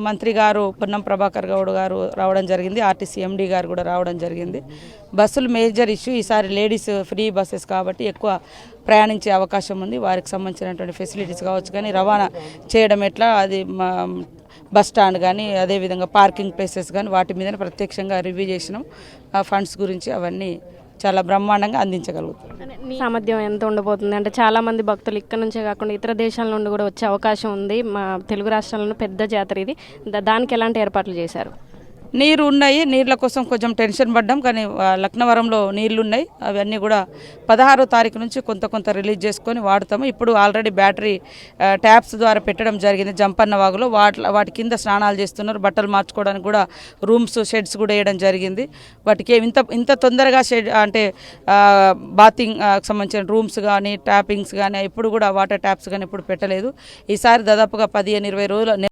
మంత్రి గారు పొన్నం ప్రభాకర్ గౌడ్ గారు రావడం జరిగింది, ఆర్టీసీ ఎండీ గారు కూడా రావడం జరిగింది. బస్సులు మేజర్ ఇష్యూ, ఈసారి లేడీస్ ఫ్రీ బస్సెస్ కాబట్టి ఎక్కువ ప్రయాణించే అవకాశం ఉంది. వారికి సంబంధించినటువంటి ఫెసిలిటీస్ కావచ్చు, కానీ రవాణా చేయడం ఎట్లా, అది బస్ స్టాండ్ కానీ అదేవిధంగా పార్కింగ్ ప్లేసెస్ కానీ వాటి మీద ప్రత్యక్షంగా రివ్యూ చేసినాం. ఫండ్స్ గురించి అవన్నీ చాలా బ్రహ్మాండంగా అందించగలుగుతాం. సామర్థ్యం ఎంత ఉండబోతుంది అంటే చాలా మంది భక్తులు ఇక్కడ నుంచే కాకుండా ఇతర దేశాల నుండి కూడా వచ్చే అవకాశం ఉంది. మా తెలుగు రాష్ట్రాలలో పెద్ద జాతర ఇది. దానికి ఎలాంటి ఏర్పాట్లు చేశారు? నీరు ఉన్నాయి, నీళ్ళ కోసం కొంచెం టెన్షన్ పడ్డాం, కానీ లక్నవరంలో నీళ్లు ఉన్నాయి. అవన్నీ కూడా 16వ తారీఖు నుంచి కొంత రిలీజ్ చేసుకొని వాడుతాము. ఇప్పుడు ఆల్రెడీ బ్యాటరీ ట్యాప్స్ ద్వారా పెట్టడం జరిగింది జంపన్న వాగులో. వాటి కింద స్నానాలు చేస్తున్నారు. బట్టలు మార్చుకోవడానికి కూడా రూమ్స్, షెడ్స్ కూడా వేయడం జరిగింది. వాటికి ఇంత తొందరగా షెడ్ అంటే బాతింగ్ సంబంధించిన రూమ్స్ కానీ ట్యాపింగ్స్ కానీ ఎప్పుడు కూడా వాటర్ ట్యాప్స్ కానీ ఎప్పుడు పెట్టలేదు. ఈసారి దాదాపుగా 15-20 రోజులు